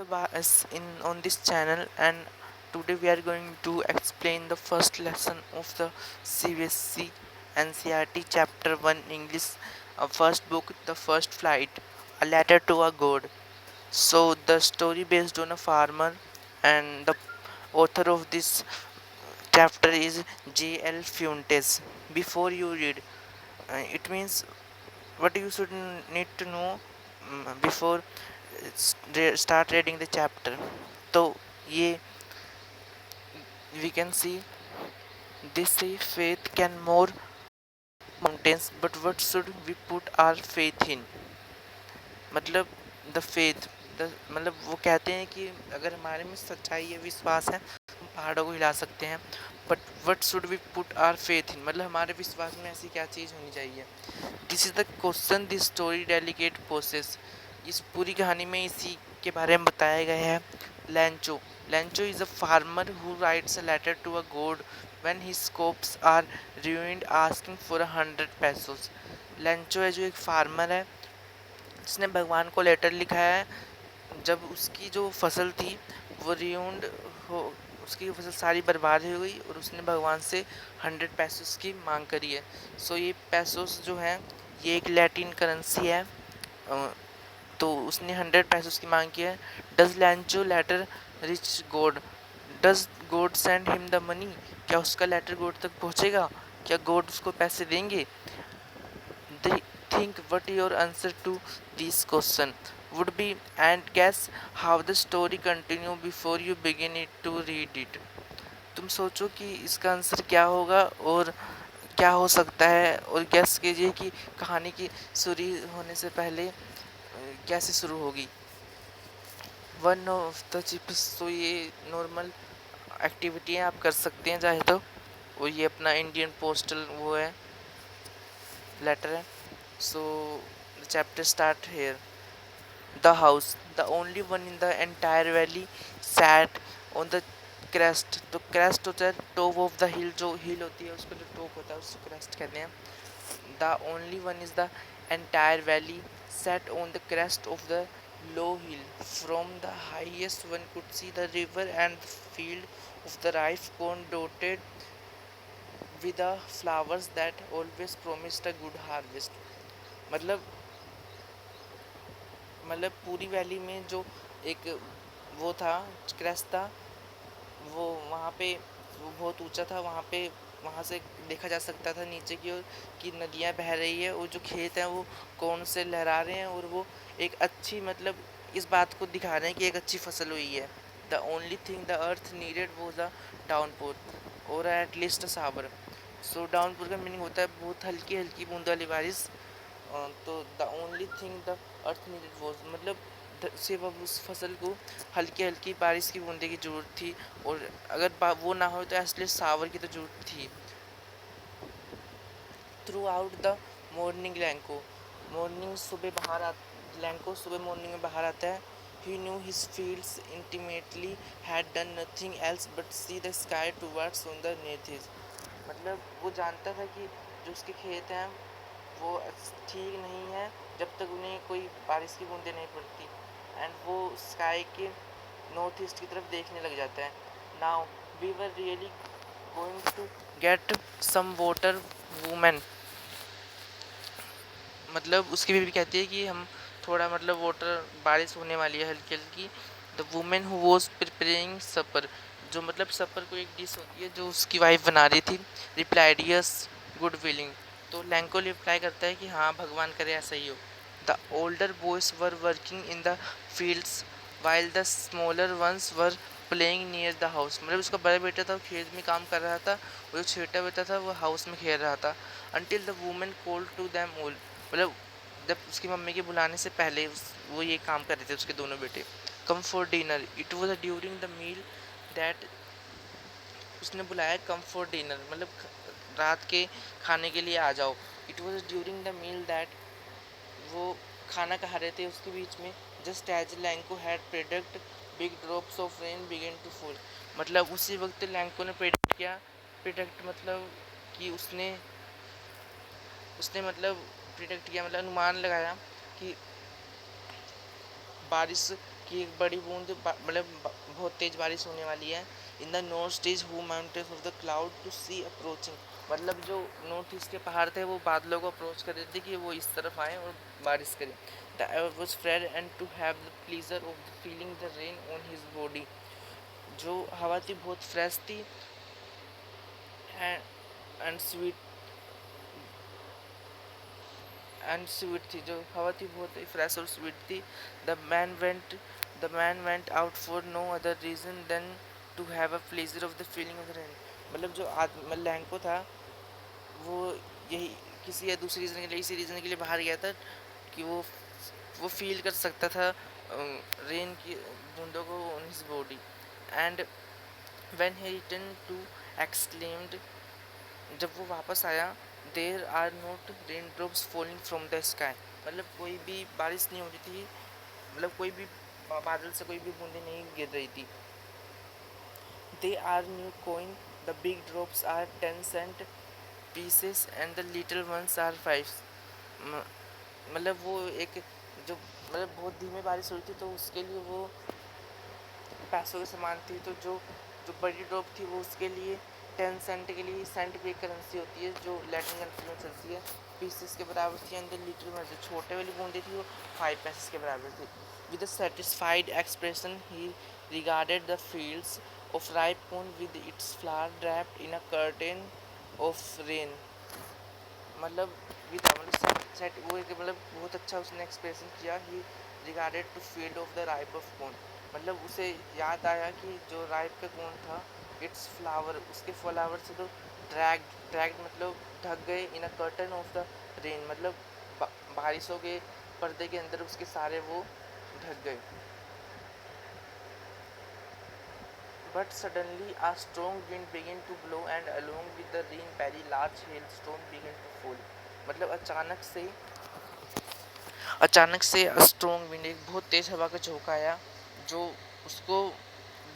the Bas in on this channel, and today we are going to explain the first lesson of the CBSC NCRT chapter 1 English, first book, The First Flight, a letter to a god. So the story based on a farmer, and the author of this chapter is J.L. Fuentes. Before you read, it means what you should need to know before start reading the chapter. तो ये we can see this say faith can move mountains, but what should we put our faith in? मतलब the faith, the मतलब वो कहते हैं कि अगर हमारे में सच्चाई है, विश्वास है, हम पहाड़ों को हिला सकते हैं. But what should we put our faith in, मतलब हमारे विश्वास में ऐसी क्या चीज़ होनी चाहिए. This is the question this story delicate poses. इस पूरी कहानी में इसी के बारे में बताया गया है. Lencho Lencho is a farmer who writes a letter to a god when his crops are ruined asking for 100 pesos. Lencho है जो एक फार्मर है जिसने भगवान को लेटर लिखा है जब उसकी जो फसल थी वो रियूंड हो, उसकी फसल सारी बर्बाद हो गई और उसने भगवान से 100 पैसोस की मांग करी है. सो ये पैसोस जो हैं ये एक लैटिन करेंसी है. तो उसने 100 पैसोस की मांग की है. Does Lencho letter reach God, does God send him the money, क्या उसका लेटर गॉड तक पहुंचेगा, क्या गॉड उसको पैसे देंगे. Think what your answer to this question would be and guess how the story continue before you begin it to read it. तुम सोचो कि इसका आंसर क्या होगा और क्या हो सकता है, और गैस कीजिए कि कहानी की शुरू होने से पहले कैसे शुरू होगी. वन ऑफ द चिप्स, तो ये नॉर्मल एक्टिविटी आप कर सकते हैं चाहे तो. और ये अपना इंडियन पोस्टल वो है, लेटर है. So the chapter start here. The house, the only one in the entire valley, sat on the crest. तो crest होता है टॉप ऑफ द हिल, जो हिल होती है उसका जो टॉप होता है उसको crest कहते हैं. The only one is the entire valley sat on the crest of the low hill. From the highest one could see the river and the field of the rice corn dotted with the flowers that always promised a good harvest. मतलब पूरी valley में जो एक वो था, crash था, वो वहाँ पे वो बहुत ऊंचा था. वहाँ पे वहाँ से देखा जा सकता था नीचे की ओर कि नदियाँ बह रही है और जो खेत हैं वो कौन से लहरा रहे हैं, और वो एक अच्छी इस बात को दिखा रहे हैं कि एक अच्छी फसल हुई है. The only thing the earth needed was a downpour or at least a shower. So downpour का मीनिंग होता है बहुत हल्की हल्की बूंद वाली बारिश. तो the only thing the earth needed was सिर्फ अब उस फसल को हल्की हल्की बारिश की बूंदे की ज़रूरत थी, और अगर वो ना हो तो एटलीस्ट सावर की तो ज़रूरत थी. Through out the morning Lanco, morning सुबह बाहर आ लैंको सुबह मॉर्निंग में बाहर आता है. He knew his fields intimately had done nothing else but see the sky towards on the north east. वो जानता था कि जो उसके खेत हैं वो ठीक नहीं है जब तक उन्हें कोई बारिश की बूंदें नहीं पड़ती, एंड वो स्काई के नॉर्थ ईस्ट की तरफ देखने लग जाता है. Now we were really going to get some water women, उसकी बीवी कहती है कि हम थोड़ा वाटर बारिश होने वाली है हल्की हल्की. The women who was preparing supper, जो सपर को एक डिश होती है जो उसकी वाइफ बना रही थी, रिप्लाइड यस गुड विलिंग. तो लैंको रिप्लाई करता है कि हाँ भगवान करे ऐसा ही हो. The older boys were working in the fields while the smaller ones were playing near the house. उसका बड़ा बेटा था वो खेत में काम कर रहा था, और जो छोटा बेटा था वो हाउस में खेल रहा था. Until the women called to them all, जब उसकी मम्मी के बुलाने से पहले वो ये काम कर रहे थे उसके दोनों बेटे. Come for dinner, it was during the meal that, उसने बुलाया कम फॉर डिनर रात के खाने के लिए आ जाओ. It was during the meal that, वो खाना खा रहे थे उसके बीच में. Just as Lencho had predicted big drops of rain began to fall. उसी वक्त लैंको ने प्रेडिक्ट किया, प्रेडिक्ट कि उसने उसने प्रिडिक्ट किया, अनुमान लगाया कि बारिश कि एक बड़ी बूंद बहुत तेज बारिश होने वाली है। In the north east huge mountains of the cloud to see approaching, मतलब जो नॉर्थ ईस्ट के पहाड़ थे वो बादलों को अप्रोच कर रहे थे कि वो इस तरफ आए और बारिश करें। The air was fresh and to have the pleasure of feeling the rain on his body, जो हवा थी बहुत फ्रेश थी एंड स्वीट थी, जो हवा थी बहुत ही फ्रेश और स्वीट थी। The man went the man went out for no other reason than to have a pleasure of the feeling of the rain, मतलब जो लैंको था वो यही किसी या दूसरी रीज़न के लिए, इसी रीज़न के लिए बाहर गया था कि वो फील कर सकता था रेन की बूंदों को on his body. And when he return to exclaimed, जब वो वापस आया, there are not rain drops falling from the sky, मतलब कोई भी बारिश नहीं हो रही थी, मतलब कोई भी बादल से कोई भी बूंदें नहीं गिर रही थी। They are new coin, the big drops are 10 cent pieces and the little ones are 5, मतलब वो एक जो मतलब बहुत धीमे बारिश हुई थी तो उसके लिए वो पैसों के समान थी, तो जो जो बड़ी ड्रॉप थी वो उसके लिए 10 सेंट के लिए, सेंट भी एक करेंसी होती है जो लैटिन कंट्री में चलती है, पीसेस के बराबर थी। एंड द लिटिल वन, जो छोटे वाली बूंदी थी वो 5 पैसेस के बराबर थी। With a satisfied expression he regarded the fields of ripe corn with its flower draped in a curtain of rain, मतलब भी था, मतलब सेट वो एक मतलब बहुत अच्छा उसने एक्सप्रेशन किया। He regarded to field of the ripe of corn, मतलब उसे याद आया कि जो राइप का कॉर्न था, इट्स फ्लावर, उसके फ्लावर से तो ड्रैग्ड मतलब ढक गए, इन अ कर्टन ऑफ द रेन, मतलब बारिशों के पर्दे के अंदर उसके सारे वो ढक गए। But suddenly a strong wind began to blow and along with the rain very large hailstone began to fall, मतलब अचानक से स्ट्रॉन्ग विंड, एक बहुत तेज हवा का झोंका आया जो उसको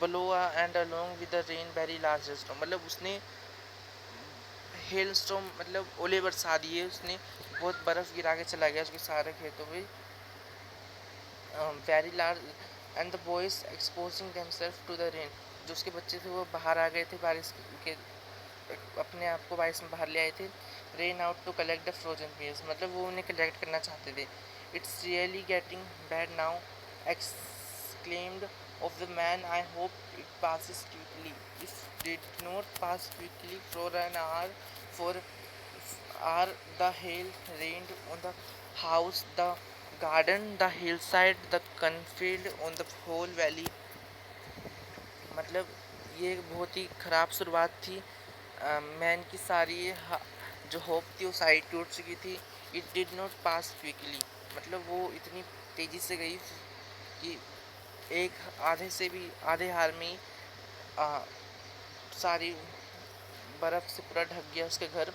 blew and along with the rain very large storm, मतलब उसने हेल स्टॉर्म मतलब ओले बरसा दिए, उसने बहुत बर्फ़ गिरा के चला गया उसके सारे खेतों में। Very large and the boys exposing themselves to the rain, जो उसके बच्चे थे वो बाहर आ गए थे बारिश के, अपने आप को बारिश में बाहर ले आए थे। Rain out to collect the frozen piece, मतलब वो उन्हें कलेक्ट करना चाहते थे। It's really getting bad now exclaimed of the man, I hope it passes quickly, if did not pass quickly for an hour the hail rained on the house, the garden, the hillside, the cornfield, on the whole valley, मतलब ये एक बहुत ही ख़राब शुरुआत थी। Man की सारी जो होप थी वो साइड टूट चुकी थी। It did not pass quickly, मतलब वो इतनी तेज़ी से गई कि एक आधे हार में सारी बर्फ़ से पूरा ढक गया उसके घर।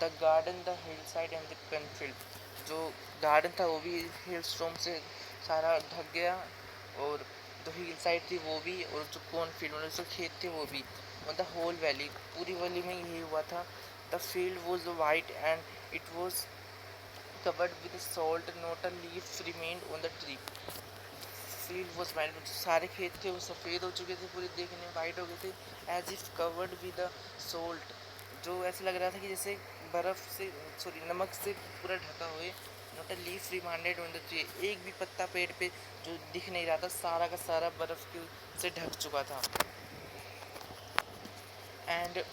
The garden, the hillside and the cornfield, जो गार्डन था वो भी हिल स्टॉर्म से सारा ढक गया, और जो हिल साइड थी वो भी, और जो कॉर्न फील्ड मतलब जो खेत थे वो भी, और द होल वैली, पूरी वैली में यही हुआ था। The field was white and it was covered with salt, not a leaf remained on the tree. Field was white, सारे खेत थे वो सफ़ेद हो चुके थे, पूरे देखने में वाइट हो गए थे। As if covered with salt, जो ऐसा लग रहा था कि जैसे बर्फ़ से नमक से पूरा ढका हुए। Not a leaf remanded on the tree, एक भी पत्ता पेड़ पे जो दिख नहीं रहा था, सारा का सारा बर्फ़ के से ढक चुका था। And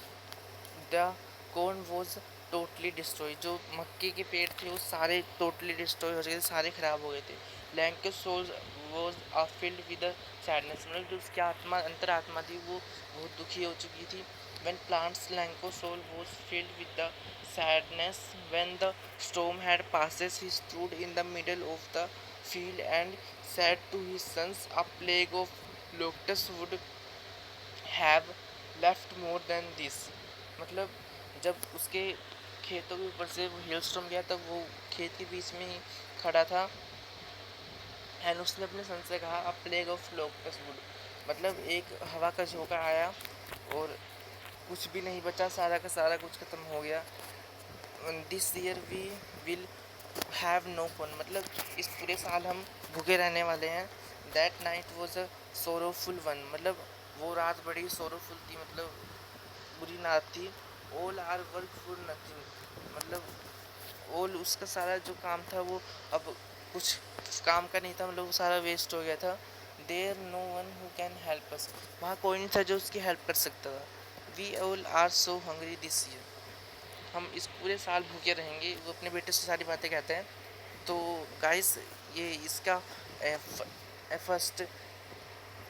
the corn was totally destroy, जो मक्के के पेड़ थे वो सारे टोटली डिस्ट्रॉय हो चुके थे, सारे ख़राब हो गए थे। Lencho's soul was filled with sadness, मतलब जो उसकी आत्मा अंतरात्मा थी वो बहुत दुखी हो चुकी थी। when plants Lanco soul was filled with the sadness, when the storm had passes, he stood in the middle of the field and said to his sons, a plague of locusts would have left more than this, मतलब जब उसके खेतों के ऊपर से वो hailstorm गया तब वो खेत के बीच में ही खड़ा था। एंड उसने अपने सन से कहा, अ प्लेग ऑफ लोकस वुड, मतलब एक हवा का झोंका आया और कुछ भी नहीं बचा, सारा का सारा कुछ ख़त्म हो गया। This year we will have no fun, मतलब इस पूरे साल हम भूखे रहने वाले हैं। That night was a sorrowful one, मतलब वो रात बड़ी सोरोफुल थी, मतलब बुरी रात थी। All our work for nothing, मतलब ऑल उसका सारा जो काम था वो अब कुछ काम का नहीं था, मतलब वो सारा वेस्ट हो गया था। There no one who can help us, वहाँ कोई नहीं था जो उसकी हेल्प कर सकता था। We all are so hungry this year, हम इस पूरे साल भूखे रहेंगे, वो अपने बेटे से सारी बातें कहते हैं। तो गाइस ये इसका फर्स्ट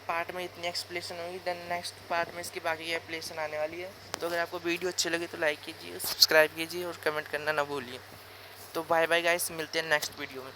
पार्ट में इतनी एक्सप्लेनेशन होगी, देन नेक्स्ट पार्ट में इसकी बाकी की एक्सप्लेनेशन आने वाली है। तो अगर आपको वीडियो अच्छी लगे तो लाइक कीजिए, सब्सक्राइब कीजिए और कमेंट करना ना भूलिए। तो बाय बाय गाइस, मिलते हैं नेक्स्ट वीडियो में।